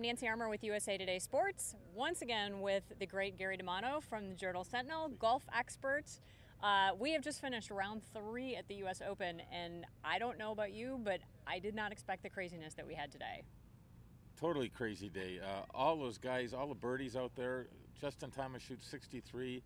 Nancy Armour with USA Today Sports, once again with the great Gary DAmato from the Journal Sentinel, golf expert. We have just finished round 3 at the US Open, and I don't know about you, but I did not expect the craziness that we had today. Totally crazy day. All those guys, all the birdies out there. Justin Thomas shoots 63,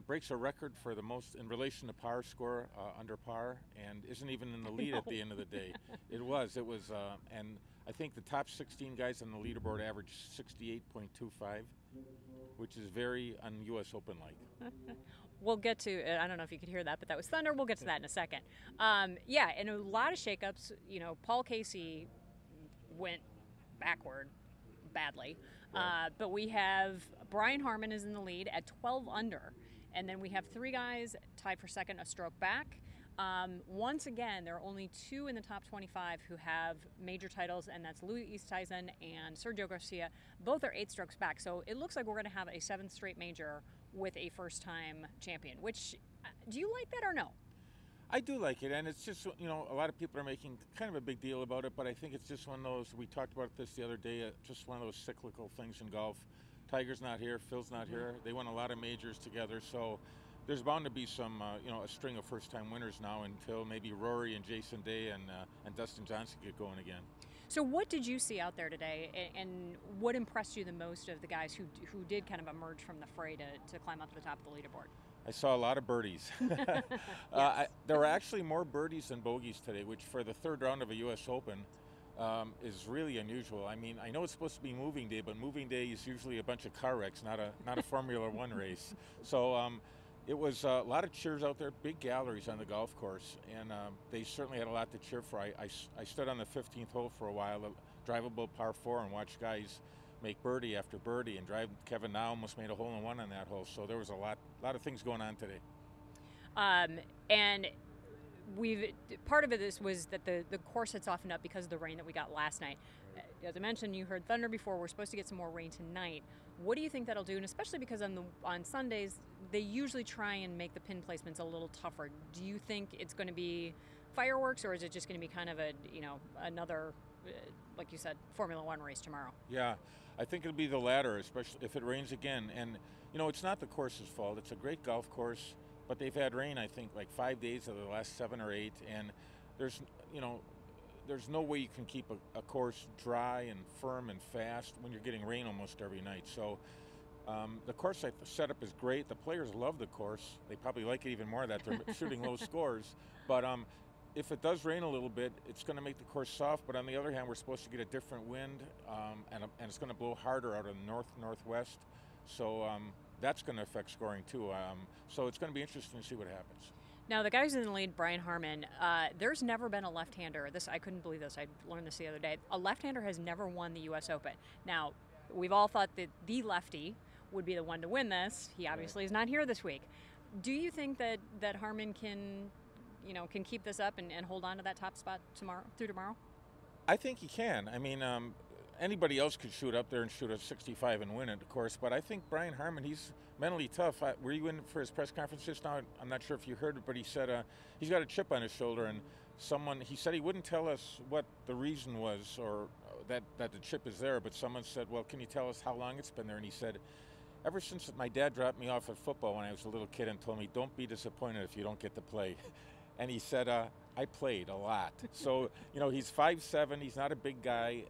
breaks a record for the most in relation to par score under par, and isn't even in the lead at the end of the day. It was, and I think the top 16 guys on the leaderboard averaged 68.25, which is very un-US Open-like. We'll get to, I don't know if you could hear that, but that was thunder. We'll get to that in a second. Yeah, and a lot of shakeups. You know, Paul Casey went backward badly. Right. But we have Brian Harman is in the lead at 12 under. And then we have 3 guys tied for second, a stroke back. Once again, there are only 2 in the top 25 who have major titles, and that's Louis Oosthuizen and Sergio Garcia. Both are 8 strokes back. So it looks like we're going to have a 7th straight major with a first-time champion, which, do you like that or no? I do like it, and it's just, you know, a lot of people are making kind of a big deal about it, but I think it's just one of those, we talked about this the other day, just one of those cyclical things in golf. Tiger's not here, Phil's not here. They won a lot of majors together, so there's bound to be some, you know, a string of first-time winners now until maybe Rory and Jason Day and Dustin Johnson get going again. So what did you see out there today, and what impressed you the most of the guys who did kind of emerge from the fray to climb up to the top of the leaderboard? I saw a lot of birdies. Yes. There were actually more birdies than bogeys today, which for the 3rd round of a U.S. Open is really unusual. I mean, I know it's supposed to be moving day, but moving day is usually a bunch of car wrecks, not a Formula One race. So it was a lot of cheers out there, big galleries on the golf course, and they certainly had a lot to cheer for. I stood on the 15th hole for a while, a drivable par 4, and watched guys make birdie after birdie, and Kevin Na almost made a hole-in-one on that hole. So there was a lot of things going on today. And part of it was that the course had softened up because of the rain that we got last night. As I mentioned, you heard thunder before. We're supposed to get some more rain tonight. What do you think that'll do? And especially because on Sundays they usually try and make the pin placements a little tougher. Do you think it's going to be fireworks, or is it just going to be kind of a, you know, another, like you said, Formula One race tomorrow? Yeah, I think it'll be the latter, especially if it rains again. And you know, it's not the course's fault. It's a great golf course, but they've had rain, I think, like 5 days of the last 7 or 8, and there's no way you can keep a course dry and firm and fast when you're getting rain almost every night. So the course setup is great. The players love the course. They probably like it even more that they're shooting low scores. But if it does rain a little bit, it's going to make the course soft. But on the other hand, we're supposed to get a different wind, and it's going to blow harder out of the north-northwest. So that's going to affect scoring too. So it's going to be interesting to see what happens. Now, the guys in the lead, Brian Harman, there's never been a left-hander. I couldn't believe this. I learned this the other day. A left-hander has never won the U.S. Open. Now, we've all thought that the lefty would be the one to win this. He obviously is not here this week. Do you think that Harman can keep this up and hold on to that top spot through tomorrow? I think he can. I mean, anybody else could shoot up there and shoot a 65 and win it, of course, but I think Brian Harman, he's mentally tough. Were you in for his press conference just now? I'm not sure if you heard it, but he said he's got a chip on his shoulder, and he said he wouldn't tell us what the reason was, or that the chip is there, but someone said, well, can you tell us how long it's been there? And he said, ever since my dad dropped me off at football when I was a little kid and told me, don't be disappointed if you don't get to play. And he said, I played a lot. So, you know, he's 5'7", he's not a big guy,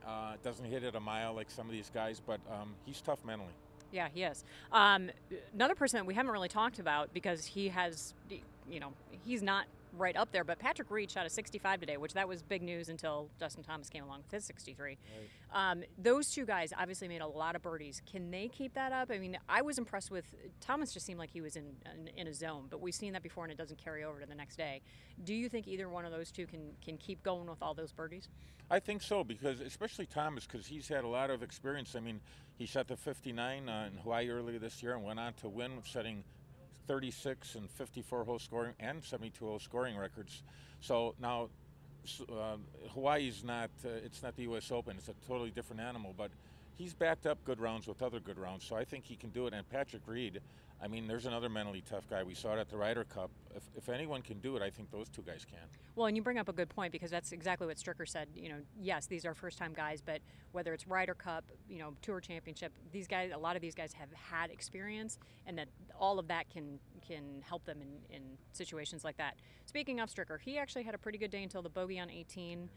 doesn't hit it a mile like some of these guys, but he's tough mentally. Yeah, he is. Another person that we haven't really talked about because he has, you know, he's not right up there, but Patrick Reed shot a 65 today, which that was big news until Justin Thomas came along with his 63. Right. Those 2 guys obviously made a lot of birdies. Can they keep that up? I mean, I was impressed with Thomas. Just seemed like he was in a zone, but we've seen that before and it doesn't carry over to the next day. Do you think either one of those 2 can keep going with all those birdies? I think so, because especially Thomas, because he's had a lot of experience. I mean, he shot the 59 in Hawaii earlier this year and went on to win, setting 36 and 54 hole scoring and 72 hole scoring records. So now Hawaii's not, it's not the U.S. Open, it's a totally different animal, but he's backed up good rounds with other good rounds, so I think he can do it. And Patrick Reed, I mean, there's another mentally tough guy. We saw it at the Ryder Cup. If anyone can do it, I think those two guys can. Well, and you bring up a good point, because that's exactly what Stricker said. You know, yes, these are first-time guys, but whether it's Ryder Cup, you know, Tour Championship, these guys, a lot of these guys have had experience, and that all of that can help them in situations like that. Speaking of Stricker, he actually had a pretty good day until the bogey on 18.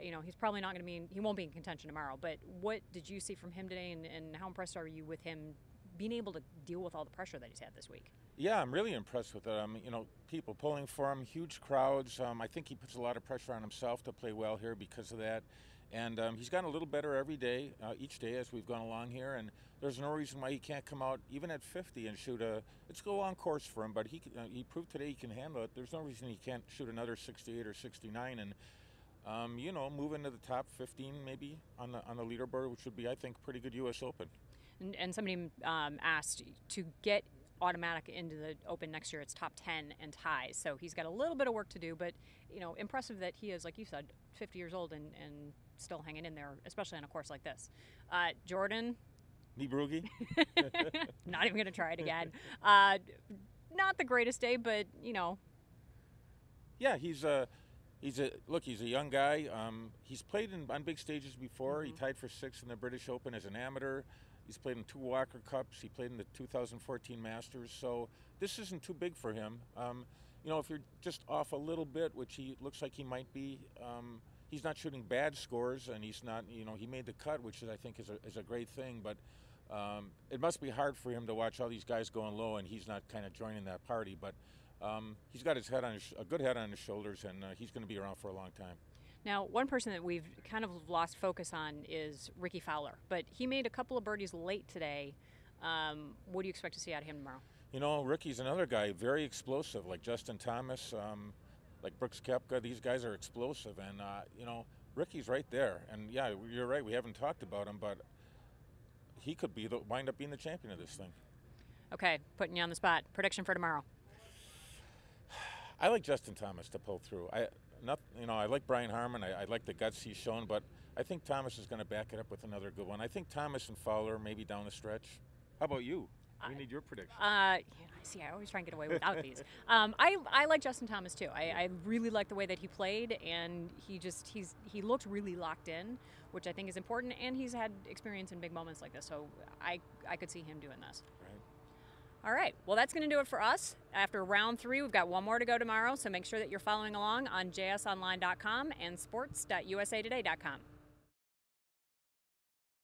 You know, he's probably not going to be, he won't be in contention tomorrow, but what did you see from him today, and how impressed are you with him being able to deal with all the pressure that he's had this week? Yeah, I'm really impressed with it. You know, people pulling for him, huge crowds. I think he puts a lot of pressure on himself to play well here because of that. And he's gotten a little better every day, each day as we've gone along here. And there's no reason why he can't come out even at 50 and shoot it's a long course for him, but he proved today he can handle it. There's no reason he can't shoot another 68 or 69 and, you know, move into the top 15 maybe on the leaderboard, which would be, I think, pretty good U.S. Open. And somebody asked to get automatic into the Open next year, it's top 10 and ties. So he's got a little bit of work to do, but, you know, impressive that he is, like you said, 50 years old and still hanging in there, especially on a course like this. Jordan. Niebrugge. Not even going to try it again. Not the greatest day, but, you know. Yeah, he's a young guy. He's played on big stages before. Mm-hmm. He tied for 6th in the British Open as an amateur. He's played in 2 Walker Cups. He played in the 2014 Masters. So this isn't too big for him. You know, if you're just off a little bit, which he looks like he might be, he's not shooting bad scores, and he's not, you know, he made the cut, which I think is a great thing. But it must be hard for him to watch all these guys going low, and he's not kind of joining that party. But he's got his head on a good head on his shoulders, and he's going to be around for a long time. Now, one person that we've kind of lost focus on is Rickie Fowler, but he made a couple of birdies late today. What do you expect to see out of him tomorrow? You know, Rickie's another guy, very explosive, like Justin Thomas, like Brooks Koepka. These guys are explosive, and, you know, Rickie's right there. And, yeah, you're right, we haven't talked about him, but he could wind up being the champion of this thing. Okay, putting you on the spot. Prediction for tomorrow? I like Justin Thomas to pull through. You know, I like Brian Harman. I like the guts he's shown, but I think Thomas is going to back it up with another good one. I think Thomas and Fowler maybe down the stretch. How about you? We need your prediction. Yeah, see, I always try and get away without these. I like Justin Thomas too. I really like the way that he played, and he looked really locked in, which I think is important. And he's had experience in big moments like this, so I could see him doing this. Right. All right, well, that's going to do it for us. After round 3, we've got one more to go tomorrow, so make sure that you're following along on jsonline.com and sports.usatoday.com.